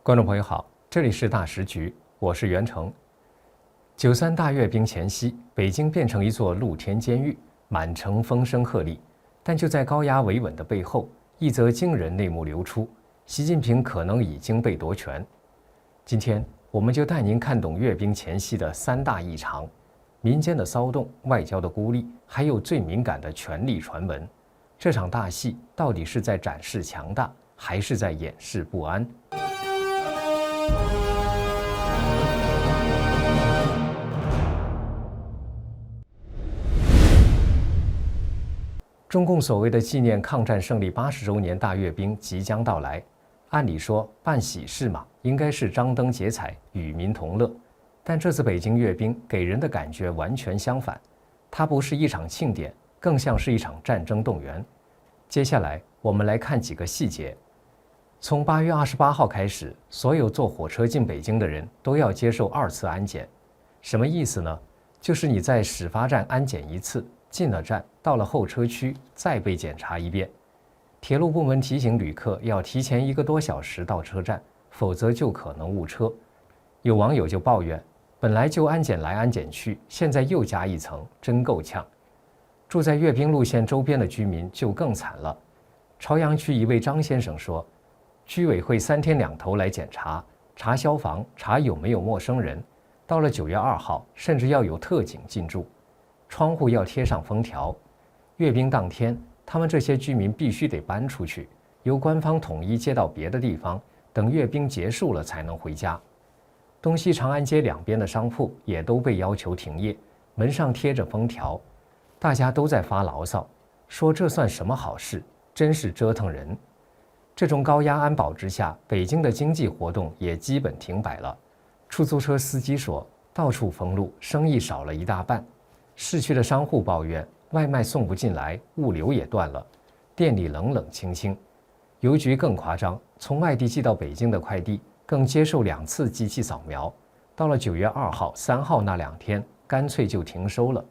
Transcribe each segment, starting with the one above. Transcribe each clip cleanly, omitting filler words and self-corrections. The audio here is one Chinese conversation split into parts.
观众朋友好，这里是大时局，我是袁成。93大阅兵前夕，北京变成一座露天监狱，满城风声鹤唳。但就在高压维稳的背后，一则惊人内幕流出：习近平可能已经被夺权。今天，我们就带您看懂阅兵前夕的三大异常：民间的骚动、外交的孤立，还有最敏感的权力传闻。这场大戏到底是在展示强大，还是在掩饰不安？中共所谓的纪念抗战胜利80周年大阅兵即将到来，按理说办喜事嘛，应该是张灯结彩，与民同乐。但这次北京阅兵给人的感觉完全相反，它不是一场庆典，更像是一场战争动员。接下来我们来看几个细节。从8月28号开始，所有坐火车进北京的人都要接受2次安检。什么意思呢？就是你在始发站安检1次，进了站，到了候车区再被检查1遍。铁路部门提醒旅客要提前1个多小时到车站，否则就可能误车。有网友就抱怨，本来就安检来安检去，现在又加1层，真够呛。住在阅兵路线周边的居民就更惨了。朝阳区一位张先生说，居委会3天2头来检查，查消防，查有没有陌生人。到了9月2号，甚至要有特警进驻，窗户要贴上封条。阅兵当天，他们这些居民必须得搬出去，由官方统一接到别的地方，等阅兵结束了才能回家。东西长安街两边的商铺也都被要求停业，门上贴着封条，大家都在发牢骚，说这算什么好事，真是折腾人。这种高压安保之下，北京的经济活动也基本停摆了。出租车司机说，到处封路，生意少了1大半。市区的商户抱怨，外卖送不进来，物流也断了，店里冷冷清清。邮局更夸张，从外地寄到北京的快递更接受2次机器扫描，到了9月2号、3号那2天，干脆就停收了。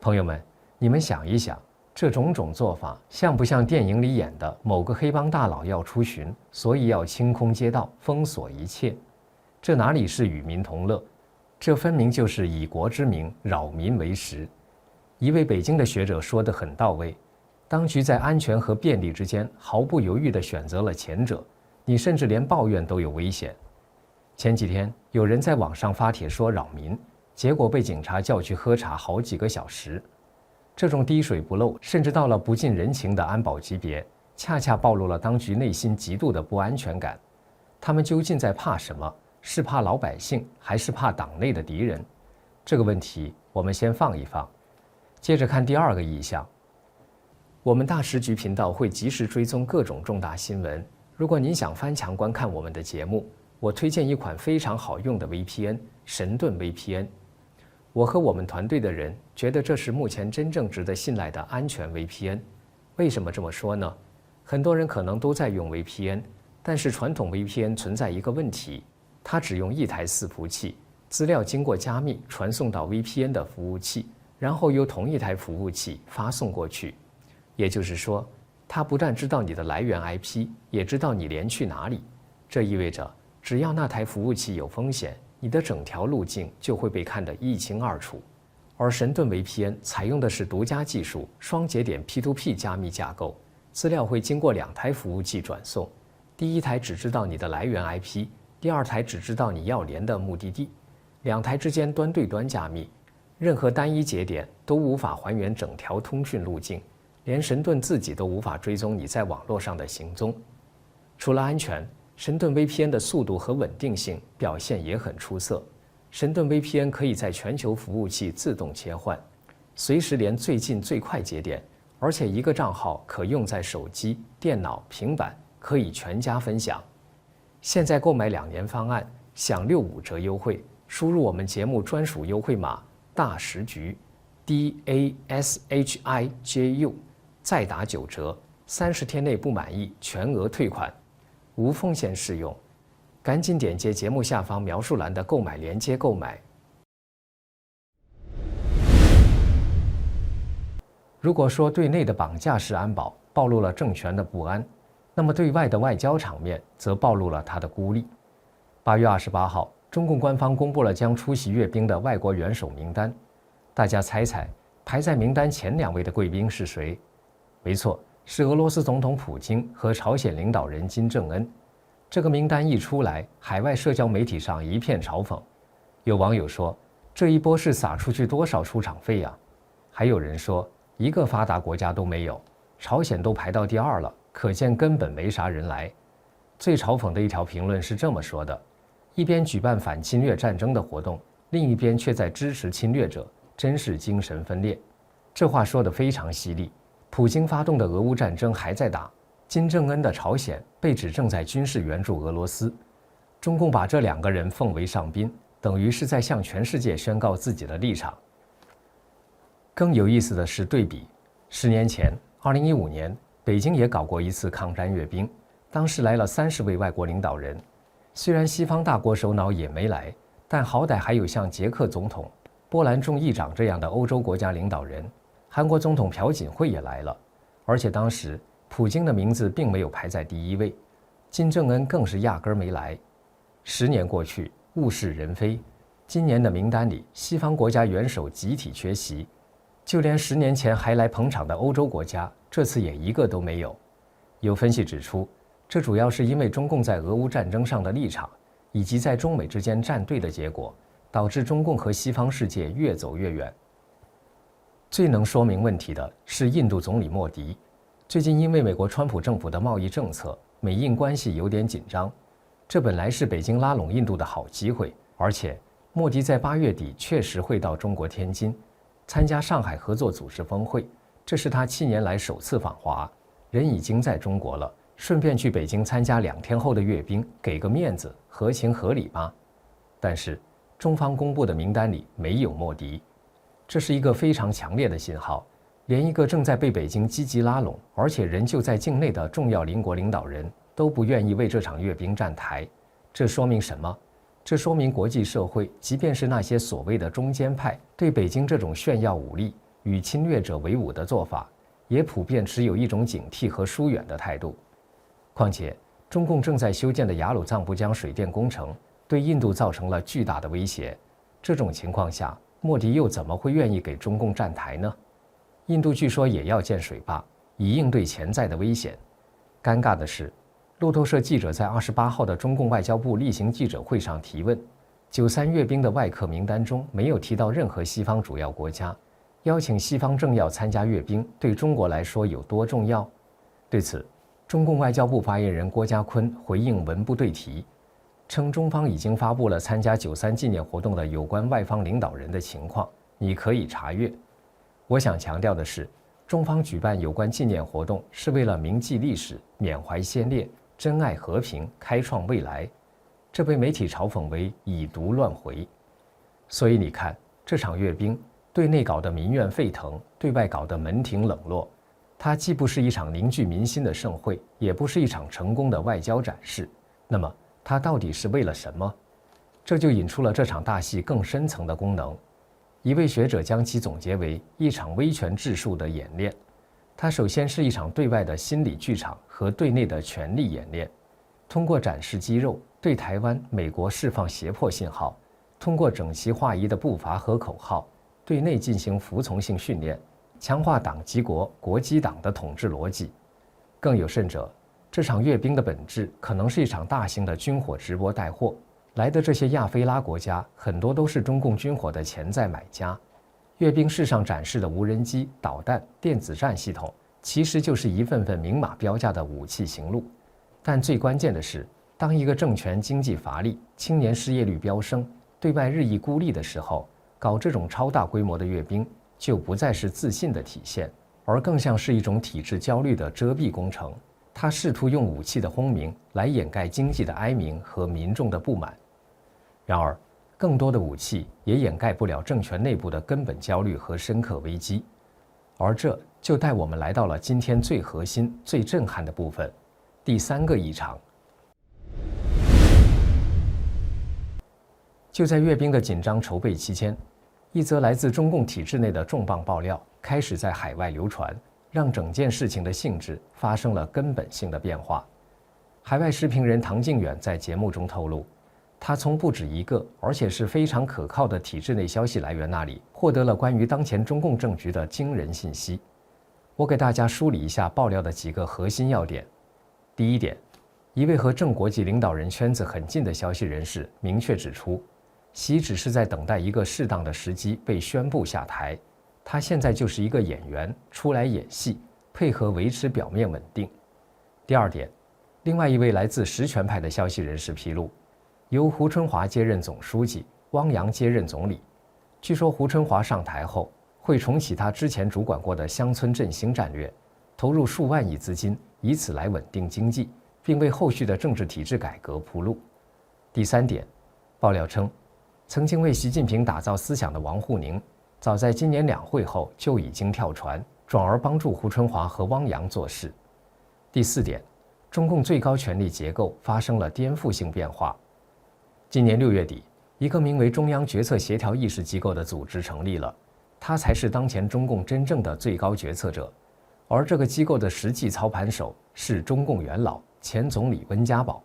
朋友们，你们想一想，这种种做法像不像电影里演的某个黑帮大佬要出巡，所以要清空街道，封锁一切？这哪里是与民同乐，这分明就是以国之名扰民为实。一位北京的学者说得很到位，当局在安全和便利之间毫不犹豫地选择了前者，你甚至连抱怨都有危险。前几天有人在网上发帖说扰民，结果被警察叫去喝茶好几个小时。这种滴水不漏，甚至到了不近人情的安保级别，恰恰暴露了当局内心极度的不安全感。他们究竟在怕什么？是怕老百姓，还是怕党内的敌人？这个问题我们先放一放。接着看第2个异象。我们大时局频道会及时追踪各种重大新闻。如果您想翻墙观看我们的节目，我推荐一款非常好用的 VPN， 神盾 VPN。我和我们团队的人觉得这是目前真正值得信赖的安全 VPN。为什么这么说呢？很多人可能都在用 VPN， 但是传统 VPN 存在一个问题，它只用1台伺服器，资料经过加密传送到 VPN 的服务器，然后由同一台服务器发送过去。也就是说，它不但知道你的来源 IP， 也知道你连去哪里。这意味着，只要那台服务器有风险，你的整条路径就会被看得一清二楚。而神盾 VPN 采用的是独家技术，双节点 P2P 加密架构，资料会经过2台服务器转送，第一台只知道你的来源 IP，第2台只知道你要连的目的地，2台之间端对端加密，任何单一节点都无法还原整条通讯路径，连神盾自己都无法追踪你在网络上的行踪。除了安全，神盾 VPN 的速度和稳定性表现也很出色。神盾 VPN 可以在全球服务器自动切换，随时连最近最快节点，而且1个账号可用在手机、电脑、平板，可以全家分享。现在购买2年方案，享65折优惠，输入我们节目专属优惠码大时局 DASHIJU， 再打9折，30天内不满意全额退款，无风险适用。赶紧点击节目下方描述栏的购买链接购买。如果说对内的绑架式安保暴露了政权的不安，那么对外的外交场面则暴露了他的孤立。8月28号，中共官方公布了将出席阅兵的外国元首名单。大家猜猜，排在名单前2位的贵宾是谁？没错，是俄罗斯总统普京和朝鲜领导人金正恩。这个名单一出来，海外社交媒体上一片嘲讽。有网友说，这一波是撒出去多少出场费呀？还有人说，一个发达国家都没有，朝鲜都排到第2了，可见根本没啥人来。最嘲讽的一条评论是这么说的：一边举办反侵略战争的活动，另一边却在支持侵略者，真是精神分裂。这话说得非常犀利。普京发动的俄乌战争还在打，金正恩的朝鲜被指正在军事援助俄罗斯。中共把这2个人奉为上宾，等于是在向全世界宣告自己的立场。更有意思的是对比，10年前，2015年，北京也搞过一次抗战阅兵，当时来了30位外国领导人。虽然西方大国首脑也没来，但好歹还有像捷克总统、波兰众议长这样的欧洲国家领导人。韩国总统朴槿惠也来了，而且当时普京的名字并没有排在第1位，金正恩更是压根儿没来。10年过去，物是人非，今年的名单里，西方国家元首集体缺席，就连10年前还来捧场的欧洲国家，这次也一个都没有。有分析指出，这主要是因为中共在俄乌战争上的立场，以及在中美之间站队的结果，导致中共和西方世界越走越远。最能说明问题的是印度总理莫迪。最近因为美国川普政府的贸易政策，美印关系有点紧张。这本来是北京拉拢印度的好机会，而且莫迪在8月底确实会到中国天津，参加上海合作组织峰会，这是他7年来首次访华，人已经在中国了，顺便去北京参加2天后的阅兵，给个面子，合情合理吧？但是中方公布的名单里没有莫迪。这是一个非常强烈的信号，连一个正在被北京积极拉拢，而且人就在境内的重要邻国领导人都不愿意为这场阅兵站台。这说明什么？这说明国际社会，即便是那些所谓的中间派，对北京这种炫耀武力、与侵略者为伍的做法，也普遍持有一种警惕和疏远的态度。况且，中共正在修建的雅鲁藏布江水电工程，对印度造成了巨大的威胁。这种情况下，莫迪又怎么会愿意给中共站台呢？印度据说也要建水坝，以应对潜在的危险。尴尬的是，路透社记者在28号的中共外交部例行记者会上提问，93阅兵的外客名单中没有提到任何西方主要国家，邀请西方政要参加阅兵对中国来说有多重要？对此，中共外交部发言人郭家坤回应文不对题，称中方已经发布了参加93纪念活动的有关外方领导人的情况，你可以查阅。我想强调的是，中方举办有关纪念活动是为了铭记历史、缅怀先烈、珍爱和平、开创未来，这被媒体嘲讽为以毒乱回。所以你看，这场阅兵对内搞得民怨沸腾，对外搞得门庭冷落，它既不是一场凝聚民心的盛会，也不是一场成功的外交展示。那么它到底是为了什么？这就引出了这场大戏更深层的功能。一位学者将其总结为一场威权治术的演练。它首先是一场对外的心理剧场和对内的权力演练，通过展示肌肉，对台湾、美国释放胁迫信号，通过整齐划一的步伐和口号，对内进行服从性训练，强化党及国、国及党的统治逻辑。更有甚者，这场阅兵的本质可能是一场大型的军火直播带货，来的这些亚非拉国家很多都是中共军火的潜在买家。阅兵式上展示的无人机、导弹、电子战系统，其实就是一份份明码标价的武器行路。但最关键的是，当一个政权经济乏力、青年失业率飙升、对外日益孤立的时候，搞这种超大规模的阅兵，就不再是自信的体现，而更像是一种体制焦虑的遮蔽工程。他试图用武器的轰鸣来掩盖经济的哀鸣和民众的不满。然而，更多的武器也掩盖不了政权内部的根本焦虑和深刻危机。而这就带我们来到了今天最核心、最震撼的部分——第3个异常。就在阅兵的紧张筹备期间，一则来自中共体制内的重磅爆料开始在海外流传，让整件事情的性质发生了根本性的变化。海外时评人唐靖远在节目中透露，他从不止一个，而且是非常可靠的体制内消息来源那里获得了关于当前中共政局的惊人信息。我给大家梳理一下爆料的几个核心要点。第一点，一位和正国际领导人圈子很近的消息人士明确指出，习只是在等待一个适当的时机被宣布下台，他现在就是一个演员，出来演戏，配合维持表面稳定。第二点，另外一位来自实权派的消息人士披露，由胡春华接任总书记，汪洋接任总理。据说胡春华上台后会重启他之前主管过的乡村振兴战略，投入数万亿资金，以此来稳定经济，并为后续的政治体制改革铺路。第三点，爆料称，曾经为习近平打造思想的王沪宁，早在今年两会后就已经跳船，转而帮助胡春华和汪洋做事。第四点，中共最高权力结构发生了颠覆性变化。今年6月底，一个名为中央决策协调议事机构的组织成立了，它才是当前中共真正的最高决策者。而这个机构的实际操盘手是中共元老前总理温家宝。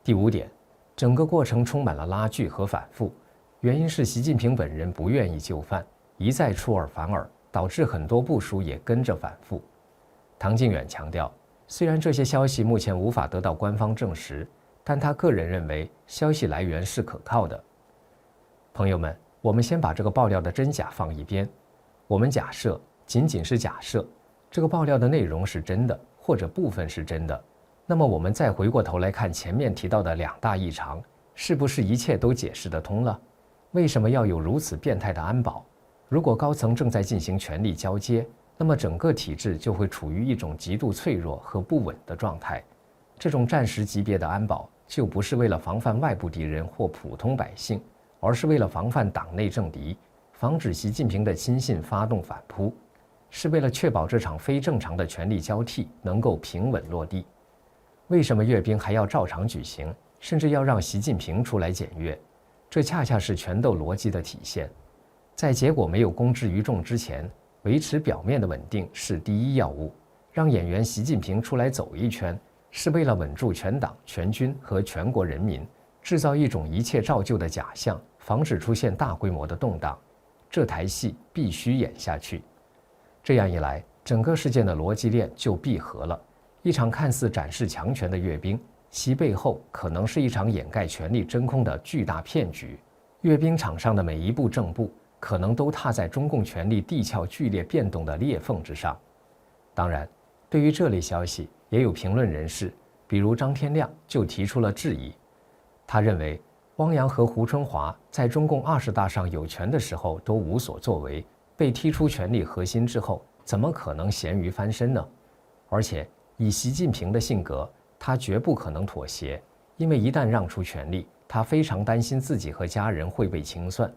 第五点，整个过程充满了拉锯和反复，原因是习近平本人不愿意就范，一再出尔反尔，导致很多部署也跟着反复。唐靖远强调，虽然这些消息目前无法得到官方证实，但他个人认为消息来源是可靠的。朋友们，我们先把这个爆料的真假放一边，我们假设，仅仅是假设，这个爆料的内容是真的，或者部分是真的，那么我们再回过头来看前面提到的两大异常，是不是一切都解释得通了？为什么要有如此变态的安保？如果高层正在进行权力交接，那么整个体制就会处于一种极度脆弱和不稳的状态。这种战时级别的安保就不是为了防范外部敌人或普通百姓，而是为了防范党内政敌，防止习近平的亲信发动反扑，是为了确保这场非正常的权力交替能够平稳落地。为什么阅兵还要照常举行，甚至要让习近平出来检阅？这恰恰是权斗逻辑的体现。在结果没有公之于众之前，维持表面的稳定是第一要务。让演员习近平出来走一圈，是为了稳住全党全军和全国人民，制造一种一切照旧的假象，防止出现大规模的动荡。这台戏必须演下去。这样一来，整个事件的逻辑链就闭合了。一场看似展示强权的阅兵，其背后可能是一场掩盖权力真空的巨大骗局。阅兵场上的每一步正步，可能都踏在中共权力地壳剧烈变动的裂缝之上。当然，对于这类消息，也有评论人士，比如张天亮就提出了质疑。他认为，汪洋和胡春华在中共20大上有权的时候都无所作为，被踢出权力核心之后，怎么可能咸鱼翻身呢？而且以习近平的性格，他绝不可能妥协，因为一旦让出权力，他非常担心自己和家人会被清算。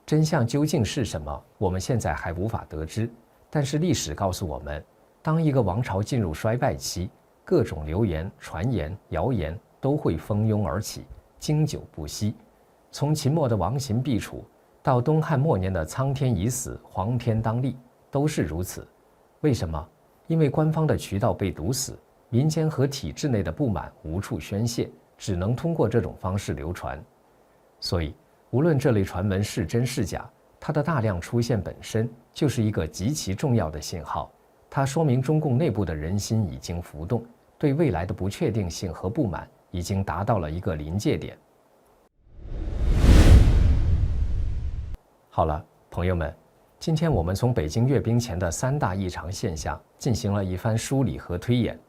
真相究竟是什么，我们现在还无法得知。但是历史告诉我们，当一个王朝进入衰败期，各种流言、传言、谣言都会蜂拥而起，经久不息。从秦末的亡秦必楚，到东汉末年的苍天已死，黄天当立，都是如此。为什么？因为官方的渠道被堵死，民间和体制内的不满无处宣泄，只能通过这种方式流传。所以，无论这类传闻是真是假，它的大量出现本身就是一个极其重要的信号。它说明中共内部的人心已经浮动，对未来的不确定性和不满已经达到了一个临界点。好了，朋友们，今天我们从北京阅兵前的3大异常现象进行了一番梳理和推演。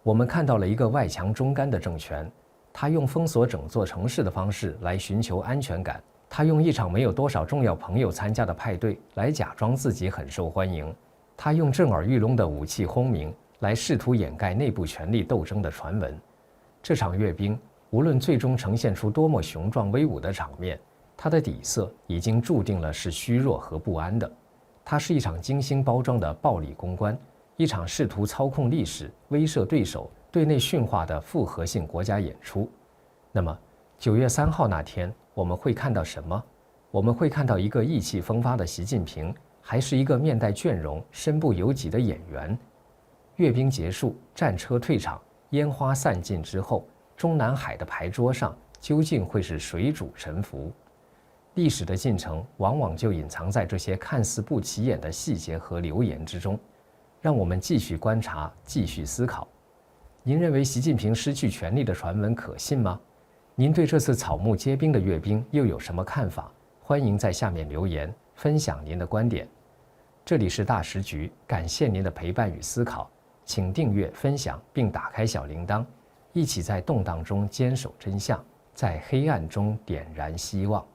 我们看到了一个外强中干的政权，他用封锁整座城市的方式来寻求安全感，他用一场没有多少重要朋友参加的派对来假装自己很受欢迎，他用震耳欲聋的武器轰鸣来试图掩盖内部权力斗争的传闻。这场阅兵无论最终呈现出多么雄壮威武的场面，它的底色已经注定了是虚弱和不安的。它是一场精心包装的暴力公关，一场试图操控历史、威慑对手、对内驯化的复合性国家演出。那么9月3号那天我们会看到什么？我们会看到一个意气风发的习近平，还是一个面带倦容、身不由己的演员？阅兵结束，战车退场，烟花散尽之后，中南海的牌桌上究竟会是谁主沉浮？历史的进程往往就隐藏在这些看似不起眼的细节和流言之中，让我们继续观察，继续思考。您认为习近平失去权力的传闻可信吗？您对这次草木皆兵的阅兵又有什么看法？欢迎在下面留言分享您的观点。这里是大时局，感谢您的陪伴与思考，请订阅、分享并打开小铃铛，一起在动荡中坚守真相，在黑暗中点燃希望。